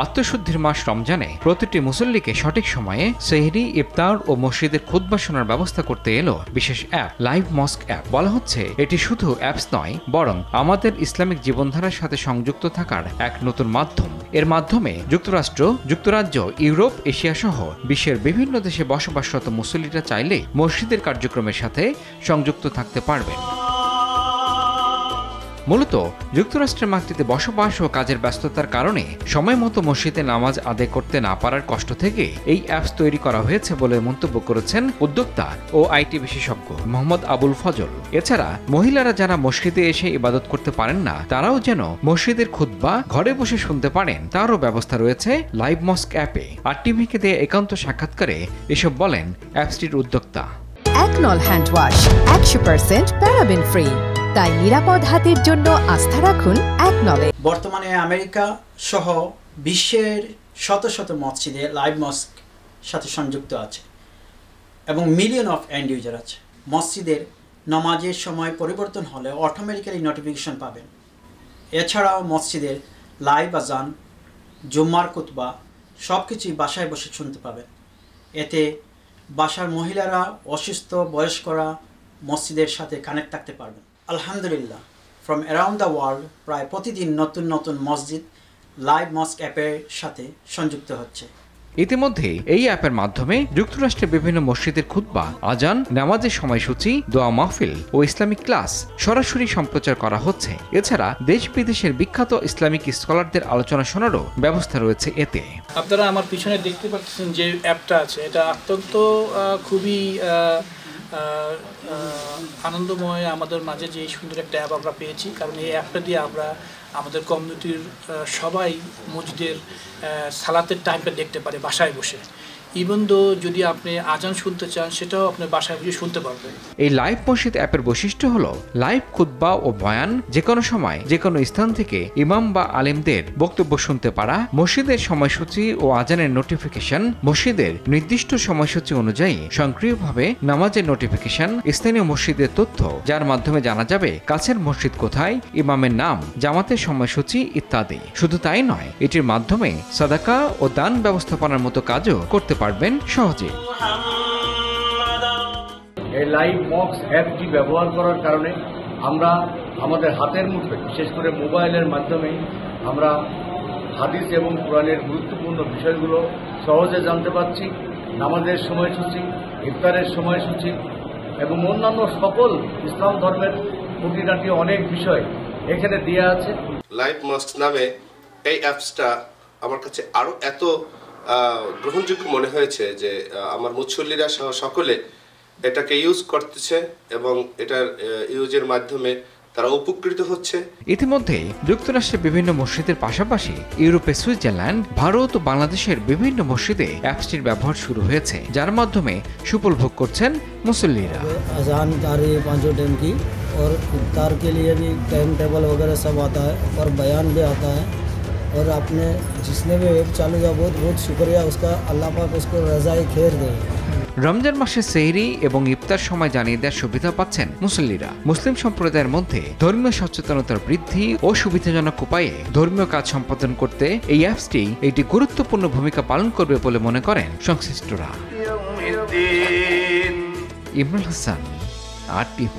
আত্মশুদ্ধির মাস রমজানে প্রতিটি মুসল্লিকে সঠিক সময়ে সেহরি, ইফতার ও মসজিদের খুতবা শোনার ব্যবস্থা করতে এলো বিশেষ অ্যাপ লাইভ মস্ক অ্যাপ। বলা হচ্ছে এটি শুধু অ্যাপস নয়, বরং আমাদের ইসলামিক জীবনধারার সাথে সংযুক্ত থাকার এক নতুন মাধ্যম। এর মাধ্যমে যুক্তরাষ্ট্র, যুক্তরাজ্য, ইউরোপ, এশিয়া সহ বিশ্বের বিভিন্ন দেশে বসবাসরত মুসল্লিরা চাইলে মসজিদের কার্যক্রমের সাথে সংযুক্ত থাকতে পারবেন। মূলত যুক্তরাষ্ট্রের মাটিতে বসবাস ও কাজের ব্যস্ততার কারণে সময় মতো মসজিদে নামাজ আদায় করতে না পারার কষ্ট থেকে এই অ্যাপস তৈরি করা হয়েছে বলে মন্তব্য করেছেন উদ্যোক্তা ও আইটি বিশেষজ্ঞ মোহাম্মদ আবুল ফজল। এছাড়া মহিলারা যারা মসজিদে এসে ইবাদত করতে পারেন না, তারাও যেন মসজিদের খুতবা ঘরে বসে শুনতে পারেন তারও ব্যবস্থা রয়েছে লাইভ মস্ক অ্যাপে। আর টিভিকে দেয়া একান্ত সাক্ষাৎকারে এসব বলেন অ্যাপসটির উদ্যোক্তা। একনল হ্যান্ড ওয়াশ 100% প্যারাবেন ফ্রি, তাই নিরাপদ হাতের জন্য আস্থা রাখুন একনলে। বর্তমানে আমেরিকা সহ বিশ্বের শত শত মসজিদে লাইভ মস্ক সাথে সংযুক্ত আছে এবং মিলিয়ন অফ এন্ড ইউজার আছে। মসজিদের নামাজের সময় পরিবর্তন হলে অটোমেটিক্যালি নোটিফিকেশন পাবেন। এছাড়াও মসজিদের লাইভ আজান, জুম্মার খুতবা সব কিছুই বাসায় বসে শুনতে পাবেন। এতে বাসার মহিলারা, অসুস্থ বয়স্করা মসজিদের সাথে কানেক্ট থাকতে পারবেন। আলহামদুলিল্লাহ, ফ্রম অ্যারাউন্ড দ্য ওয়ার্ল্ড প্রায় প্রতিদিন নতুন নতুন মসজিদ লাইভ মস্ক অ্যাপের সাথে সংযুক্ত হচ্ছে। ইতিমধ্যে এই অ্যাপের মাধ্যমে যুক্তরাষ্ট্রের বিভিন্ন মসজিদের খুতবা, আজান, নামাজের সময়সূচি, দোয়া মাহফিল ও ইসলামিক ক্লাস সরাসরি সম্প্রচার করা হচ্ছে। এছাড়া দেশ বিদেশের বিখ্যাত ইসলামিক স্কলারদের আলোচনা শোনারও ব্যবস্থা রয়েছে এতে। আপনারা আমার পিছনে দেখতে পাচ্ছেন যে অ্যাপটা আছে, এটা অত্যন্ত খুবই আনন্দময়। আমাদের মাঝে যে সুন্দর একটা অ্যাপ আমরা পেয়েছি, কারণ এই অ্যাপটা দিয়ে আমরা আমাদের কমিউনিটির সবাই মসজিদের সালাতের টাইমটা দেখতে পারে বাসায় বসে। ইভেন দো যদি আপনি আজান শুনতে চান, সেটাও আপনি বাসায় বসে শুনতে পারবেন। এই লাইভ মসজিদ অ্যাপের বৈশিষ্ট্য হলো লাইভ খুতবা ও বয়ান যে কোনো সময় যে কোনো স্থান থেকে ইমাম বা আলেমদের বক্তব্য শুনতে পারা, মসজিদের সময়সূচি ও আজানের নোটিফিকেশন, মসজিদের নির্দিষ্ট সময়সূচি অনুযায়ী সক্রিয়ভাবে নামাজের নোটিফিকেশন, স্থানীয় মসজিদের তথ্য যার মাধ্যমে জানা যাবে কাছের মসজিদ কোথায়, ইমামের নাম, জামাতের সময়সূচি ইত্যাদি। শুধু তাই নয়, এটির মাধ্যমে সাদাকা ও দান ব্যবস্থাপনার মতো কাজও করতে পারবেন সহজে। এই লাইভ মস্ক অ্যাপটি ব্যবহার করার কারণে আমরা আমাদের হাতের মুঠোয়, বিশেষ করে মোবাইলের মাধ্যমে আমরা হাদিস এবং কোরআনের গুরুত্বপূর্ণ বিষয়গুলো সহজে জানতে পারছি। নামাজের সময়সূচি, ইফতারের সময়সূচি এবং অন্যান্য সকল ইসলাম ধর্মের খুঁটিনাটি অনেক বিষয় এখানে দেওয়া আছে। লাইভ মস্ক নামে এই অ্যাপসটা আমার কাছে আরও এত গ্রহণযোগ্য মনে হয়েছে যে আমার মুসল্লিরা সহ সকলে এটাকে ইউজ করতেছে এবং এটার ইউজের মাধ্যমে তারা উপকৃত হচ্ছে। ইতিমধ্যে যুক্তরাষ্ট্রের বিভিন্ন মসজিদের পাশাপাশি ইউরোপে সুইজারল্যান্ড, ভারত ও বাংলাদেশের বিভিন্ন মসজিদে অ্যাপসটির ব্যবহার শুরু হয়েছে, যার মাধ্যমে সুফল ভোগ করছেন মুসল্লিরা। আজান তারি পাঁচों टाइम की और इफ्तार के लिए भी टाइम टेबल वगैरह सब आता है और बयान भी आता है। और आपने जिसने भी वेब चालू किया बहुत बहुत शुक्रिया उसका, अल्लाह पाक उसको रज़ाए खैर दे। রমজান মাসে সেহরি এবং ইফতার সময় জানিয়ে দেওয়ার সুবিধা পাচ্ছেন মুসল্লিরা। মুসলিম সম্প্রদায়ের মধ্যে ধর্মীয় সচেতনতার বৃদ্ধি ও সুবিধাজনক উপায়ে ধর্মীয় কাজ সম্পাদন করতে এই অ্যাপসটি একটি গুরুত্বপূর্ণ ভূমিকা পালন করবে বলে মনে করেন সংশ্লিষ্টরা। ইমরান হাসান, RTV।